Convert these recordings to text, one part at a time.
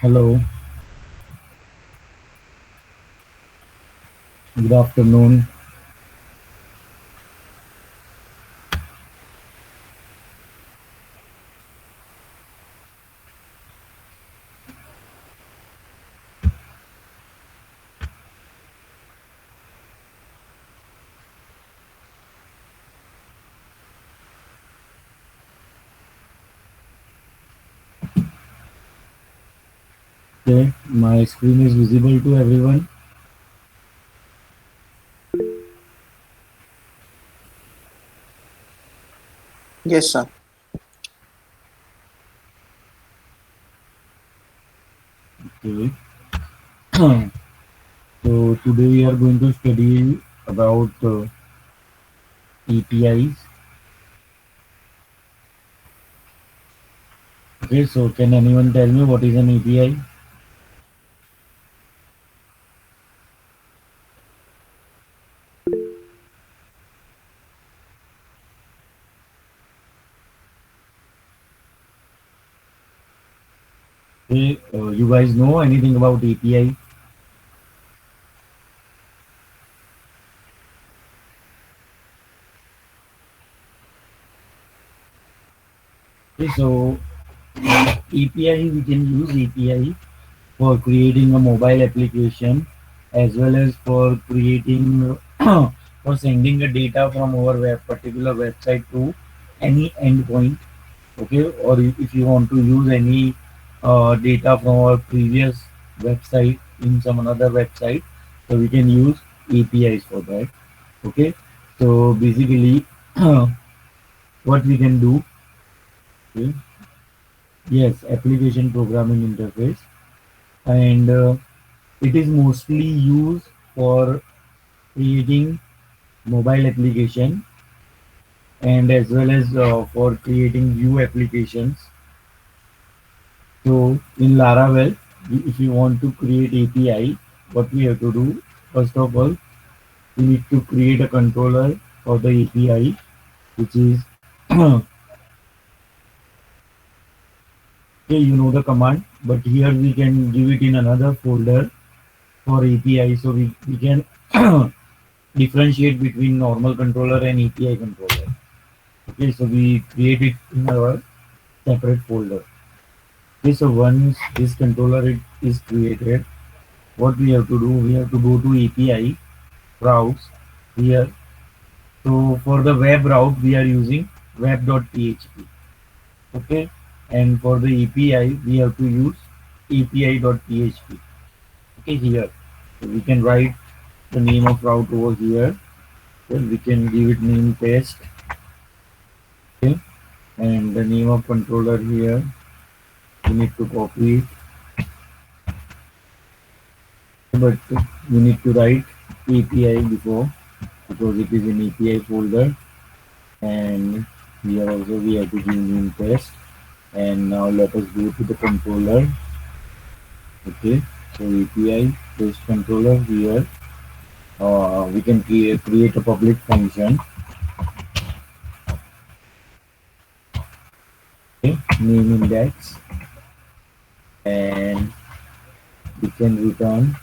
Hello, good afternoon. Okay, my screen is visible to everyone. Yes, sir. Okay, so today we are going to study about APIs. Okay, so can anyone tell me what is an API? Okay, you guys know anything about API? Okay, so API we can use API for creating a mobile application as well as for creating for sending the data from our particular website to any endpoint. Okay, or if you want to use any data from our previous website in some another website, so we can use APIs for that. Okay, so basically what we can do, okay, yes, application programming interface, and it is mostly used for creating mobile application and as well as for creating view applications. So in Laravel, if you want to create API, what we have to do, first of all, we need to create a controller for the API, which is, okay, you know the command, but here we can give it in another folder for API, so we can differentiate between normal controller and API controller. Okay, so we create it in our separate folder. Okay, so once this controller is created, what we have to do, we have to go to API routes here. So for the web route, we are using web.php. Okay, and for the API, we have to use api.php. Okay, here. So we can write the name of route over here. Then we can give it name test. Okay, and the name of controller here. We need to copy it, but we need to write API before because it is in API folder, and here also we have to give name test. And now let us go to the controller. Okay, so API test controller here. We can create a public function. Okay, name index, and we can return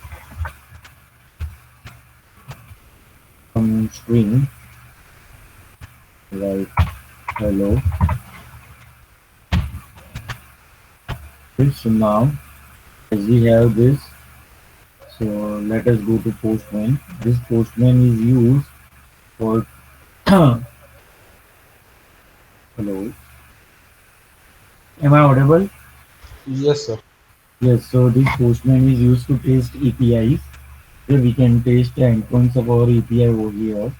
some string like hello. Okay, so now as we have this, so let us go to Postman. This Postman is used for hello. Am I audible? Yes, sir. Yes. So this Postman is used to test APIs. Okay, we can test the endpoints of our API over here.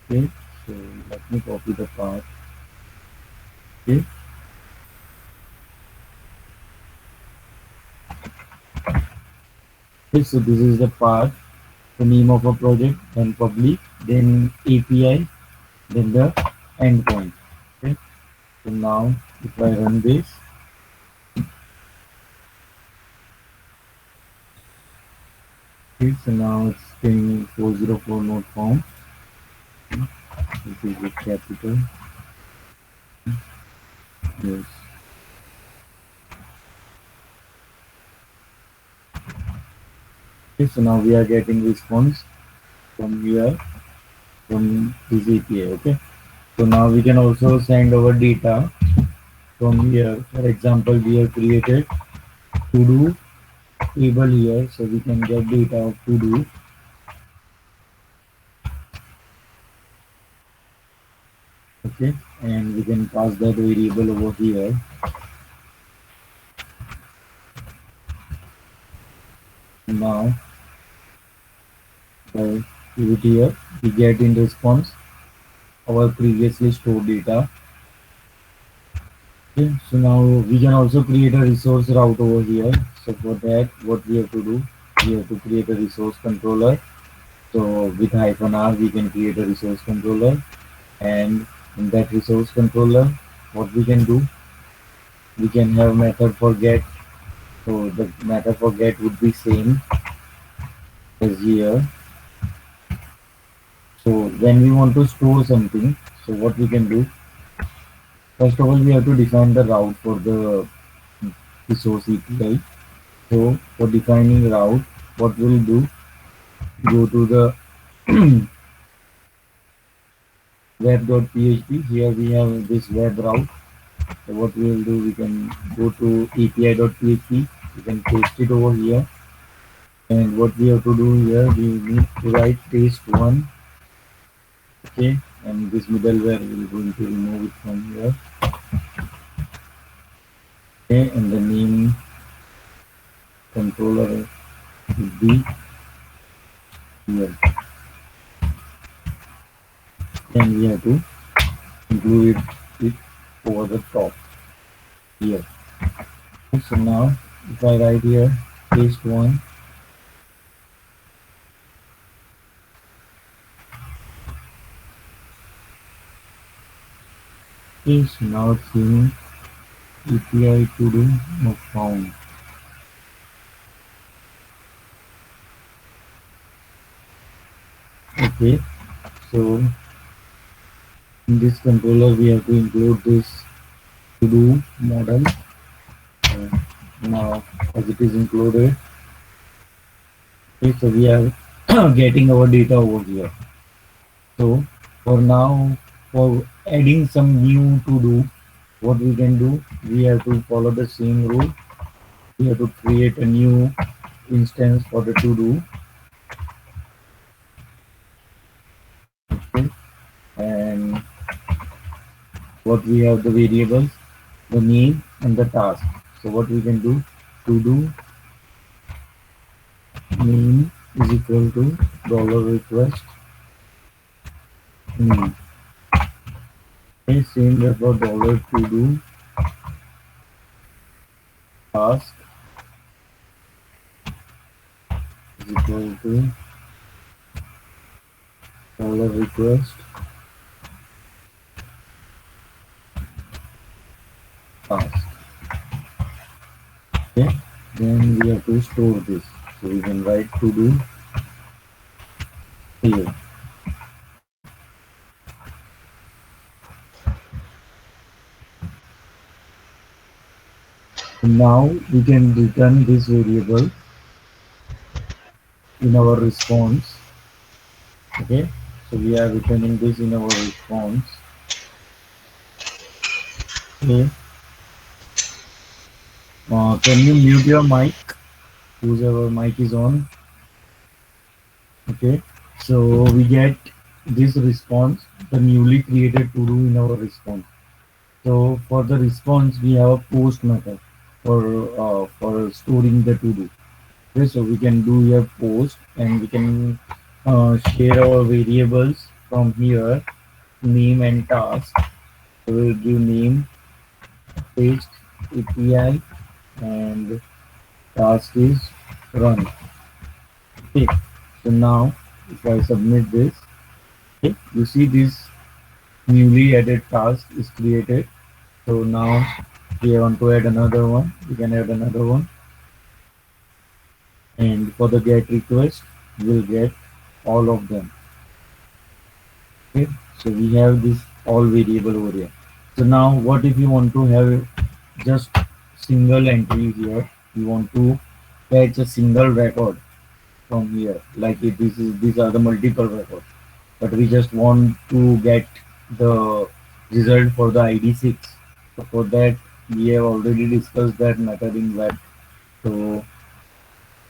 Okay. So let me copy the path. Okay. Okay. So this is the path, the name of a project, then public, then API, then the endpoint. Okay. So now if I run this, okay, so now it's saying 404 not found. This is the capital. Yes. So now we are getting response from here from this API. Okay. So now we can also send our data from here. For example, we have created to do table here, so we can get data of to do. Okay, and we can pass that variable over here. Now by put here, we get in response our previously stored data. Okay, so now we can also create a resource route over here. So for that, what we have to do, we have to create a resource controller. So with -r, we can create a resource controller, and in that resource controller, what we can do, we can have method for get. So the method for get would be same as here. So when we want to store something, so what we can do, first of all, we have to define the route for the resource API. So for defining route, what we'll do, go to the web.php. Here we have this web route. So what we will do, we can go to api.php. We can paste it over here. And what we have to do here, we need to write test1. Okay, and this middleware we're going to remove it from here. Okay, and the name controller would be here. Then we have to include it over the top here. So now if I write here test1, okay, so now it's saying API to do not found. Okay, so in this controller we have to include this to do model. Now as it is included, okay, so we are getting our data over here. So for now, for adding some new to do, what we can do, we have to follow the same rule. We have to create a new instance for the to do. Okay, and what we have the variables, the name and the task. So what we can do, to do name is equal to $request name. Okay, same way for $to do task is equal to $request task. Okay, then we have to store this. So we can write to do here. Now we can return this variable in our response. Okay, so we are returning this in our response. Okay, can you mute your mic, whoever mic is on? Okay, so we get this response, the newly created to do in our response. So for the response, we have a post method for storing the to do. Okay, so we can do here post, and we can share our variables from here, name and task. So we'll give name, paste API, and task is run. Okay, so now if I submit this, okay, you see this newly added task is created. So now we want to add another one, we can add another one, and for the get request we'll get all of them. Okay, so we have this all variable over here. So now what if you want to have just single entry here, you want to fetch a single record. from here. Like if these are the multiple records, but we just want to get the result for the ID6. So for that, we have already discussed that method in web. So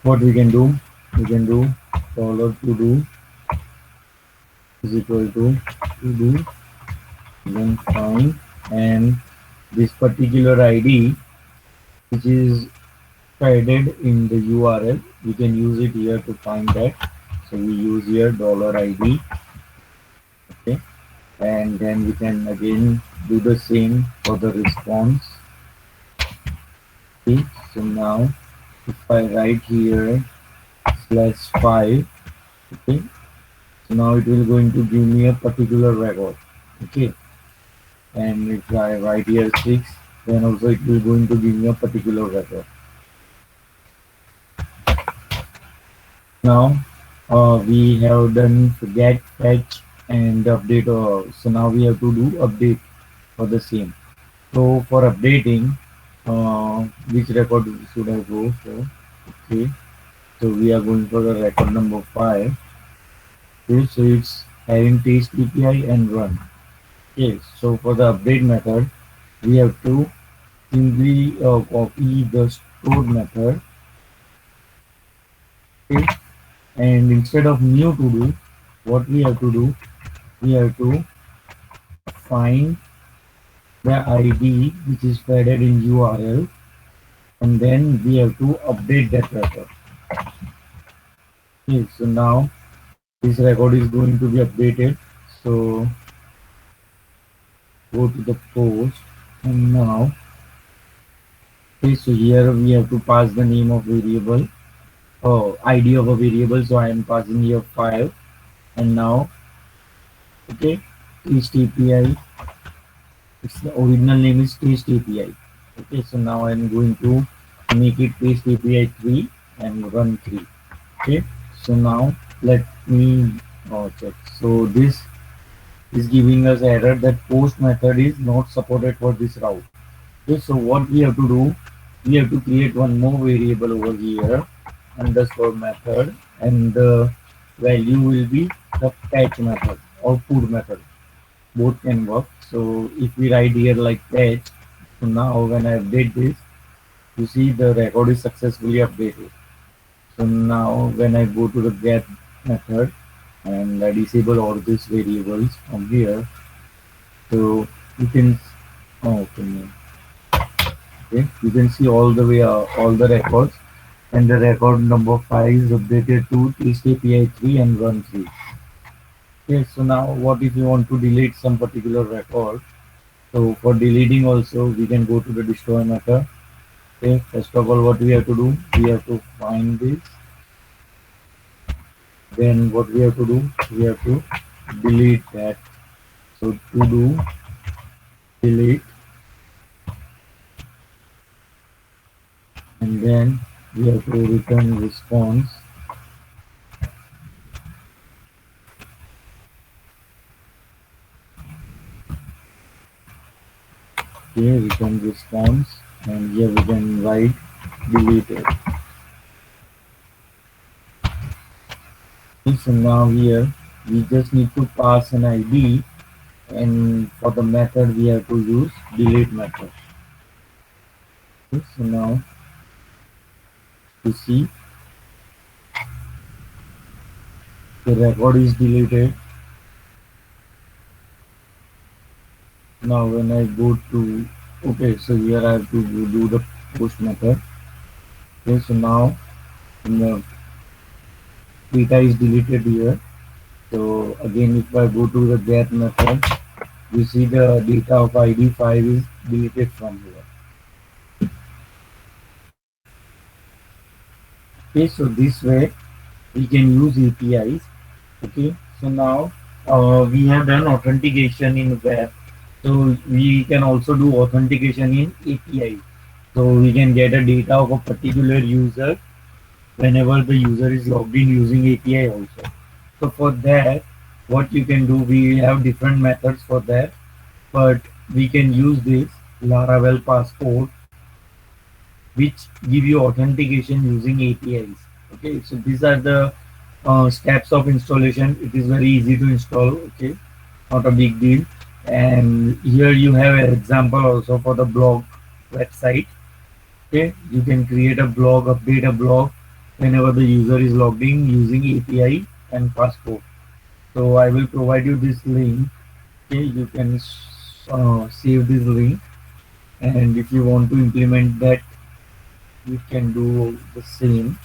what we can do dollar to do is equal to do then find, and this particular ID which is provided in the URL, we can use it here to find that. So we use here dollar ID, okay, and then we can again do the same for the response. Okay, so now if I write here /5, okay, so now it will going to give me a particular record, okay, and if I write here 6, then also it will going to give me a particular record. Now we have done get, fetch, and update. So now we have to do update for the same. So for updating, which record should I go for? Okay, so we are going for the record number 5. Okay, so it's having test API and run. Okay, so for the update method, we have to simply copy the stored method. Okay, and instead of new to do, what we have to do, we have to find the ID which is provided in URL, and then we have to update that record. Okay, so now this record is going to be updated. So go to the post, and now okay, so here we have to pass the name of variable, ID of a variable. So I am passing here 5, and now okay, test API. Its the original name is test API. Okay, so now I'm going to make it test API 3 and run 3. Okay, so now let me check. So this is giving us error that post method is not supported for this route. Okay, so what we have to do, we have to create one more variable over here, underscore method, and the value will be the fetch method or food method. Both can work. So if we write here like fetch, so now when I update this, you see the record is successfully updated. So now when I go to the get method and I disable all these variables from here, so you can okay, you can see all the way all the records, and the record number 5 is updated to test API 3 and run 3. Okay, so now what if you want to delete some particular record? So for deleting also, we can go to the destroy method. Okay, first of all, what we have to do, we have to find this. Then what we have to do, we have to delete that. So to do delete, and then we have to return response. Okay, return response, and here we can write deleted. Okay, so now here we just need to pass an ID, and for the method we have to use delete method. Okay, so now you see the record is deleted. Now when I go to, okay, so here I have to do the post method. Okay, so now the data is deleted here. So again, if I go to the get method, you see the data of ID 5 is deleted from here. Okay, so this way we can use APIs. Okay, so now we have done authentication in web, so we can also do authentication in API. So we can get a data of a particular user whenever the user is logged in using API also. So for that, what you can do, we have different methods for that, but we can use this Laravel passport, which give you authentication using APIs. Okay, so these are the steps of installation. It is very easy to install. Okay, not a big deal. And here you have an example also for the blog website. Okay, you can create a blog, update a blog whenever the user is logged in using API and passport. So I will provide you this link. Okay, you can save this link, and if you want to implement that, you can do the same.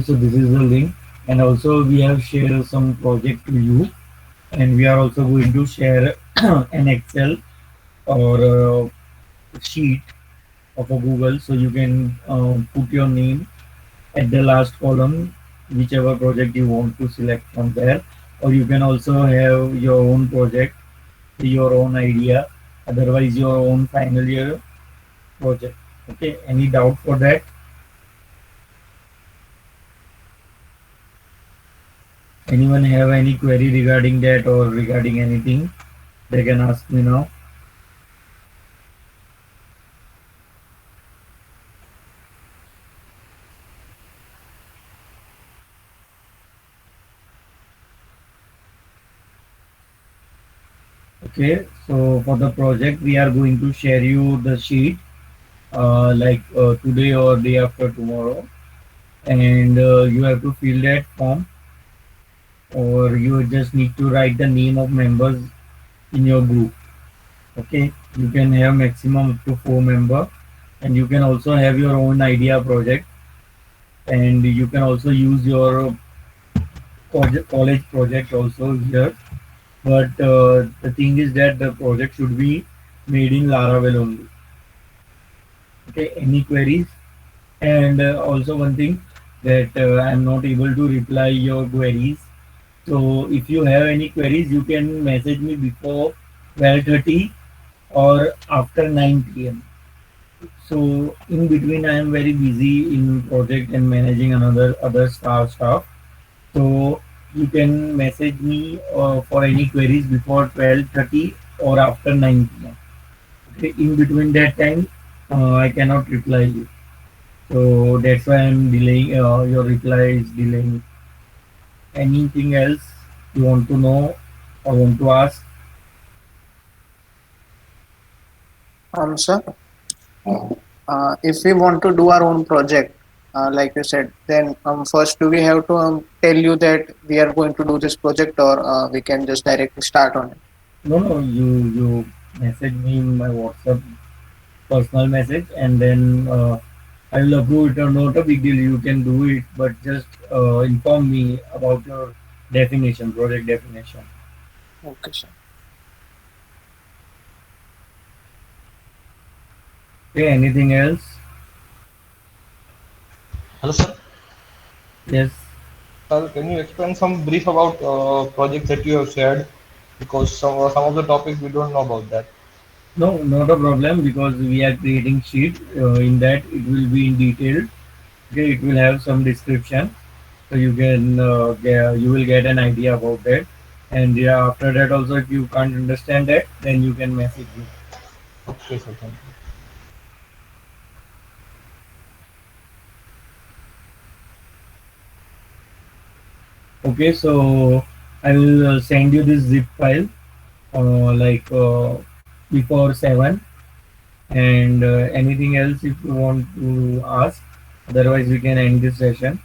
So this is the link, and also we have shared some project to you, and we are also going to share an Excel or sheet of a Google, so you can put your name at the last column, whichever project you want to select from there, or you can also have your own project, your own idea, otherwise your own final year project. Okay, any doubt for that? Anyone have any query regarding that or regarding anything? They can ask me now. Okay, so for the project, we are going to share you the sheet today or day after tomorrow, and you have to fill that form, or you just need to write the name of members in your group. Okay, you can have maximum up to 4 members, and you can also have your own idea project, and you can also use your college project also here. But the thing is that the project should be made in Laravel only. Okay, any queries? And also one thing that I'm not able to reply your queries. So if you have any queries, you can message me before 12:30 or after 9 p.m. So in between, I am very busy in project and managing another other stuff. So you can message me for any queries before 12:30 or after 9 p.m. Okay, in between that time, I cannot reply you. So that's why I'm delaying. Your reply is delaying. Anything else you want to know or want to ask? Sir, if we want to do our own project, like you said, then first do we have to tell you that we are going to do this project, or we can just directly start on it? No, no. You message me in my WhatsApp personal message, and then I will approve it or not a big deal. You can do it, but just inform me about your definition, project definition. Okay, sir. Okay, anything else? Hello, sir. Yes. Sir, can you explain some brief about projects that you have shared? Because some of the topics we don't know about that. No, not a problem because we are creating sheet. In that, it will be in detail. Okay, it will have some description, so you can you will get an idea about that. And yeah, after that also, if you can't understand that, then you can message me. Okay, sir. Thank you. Okay, so I will send you this zip file before 7, and anything else if you want to ask. Otherwise, we can end this session.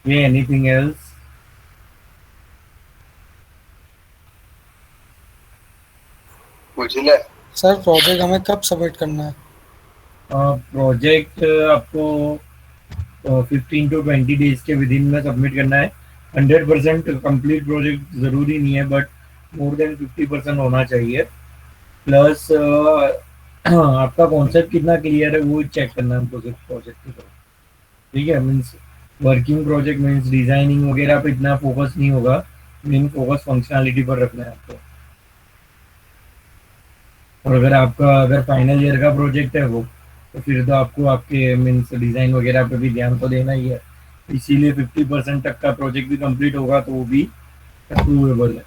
Yeah, anything else? Sir project हमें कब submit करना है? Project आपको 15 to 20 days के within में submit करना है. 100% complete project जरूरी नहीं है, बट मोर देन 50% होना चाहिए. प्लस आपका कॉन्सेप्ट कितना क्लियर है वो चेक करना है हमको सिर्फ प्रोजेक्ट की तरफ. ठीक है, means working project means designing वगैरह पे इतना फोकस नहीं होगा. मेन फोकस फंक्शनैलिटी पर रखना है आपको. और अगर आपका अगर फाइनल ईयर का प्रोजेक्ट है वो, तो फिर तो आपको आपके मीन्स डिज़ाइन वगैरह पे भी ध्यान तो देना ही है। इसीलिए 50% तक का प्रोजेक्ट भी कंप्लीट होगा तो वो भी अप्रूवेबल है।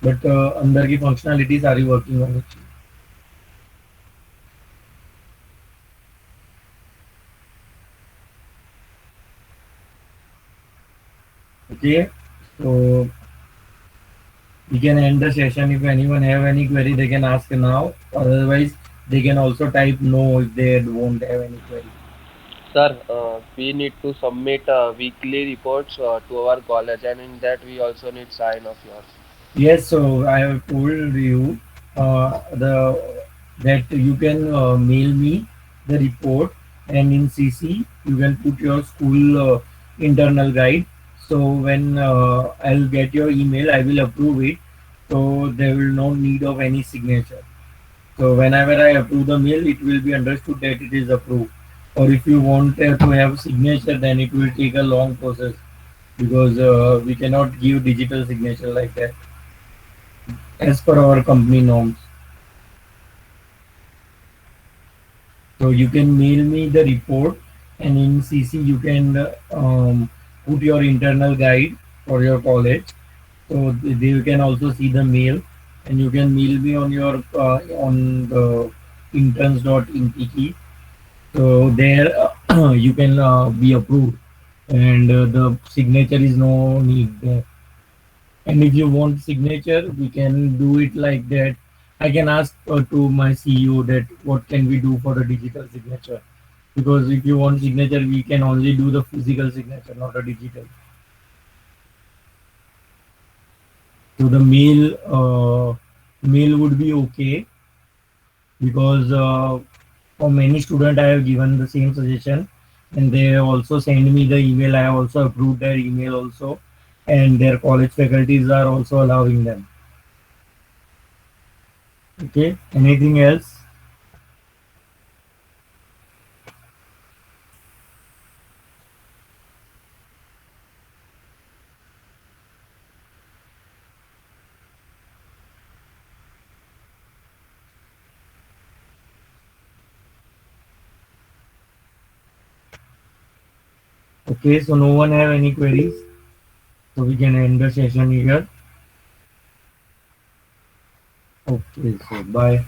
बट अंदर की फंक्शनैलिटी सारी वर्किंग होनी चाहिए। ओके, तो we can end the session. If anyone have any query, they can ask now. Otherwise, they can also type no if they won't have any query. Sir, we need to submit weekly reports to our college, and in that we also need sign of yours. Yes, so I have told you the that you can mail me the report, and in CC you can put your school internal guide. So when I'll get your email, I will approve it. So there will no need of any signature. So whenever I approve the mail, it will be understood that it is approved. Or if you want to have signature, then it will take a long process because we cannot give digital signature like that as per our company norms. So you can mail me the report, and in CC you can put your internal guide for your college. So they can also see the mail, and you can mail me on your on the interns.intk. So there you can be approved, and the signature is no need there. And if you want signature, we can do it like that. I can ask to my CEO that what can we do for the digital signature, because if you want signature, we can only do the physical signature, not a digital. So the mail would be okay, because for many students I have given the same suggestion, and they also send me the email. I have also approved their email also, and their college faculties are also allowing them. Okay, anything else? Okay, so no one have any queries, so we can end the session here. Okay, so bye.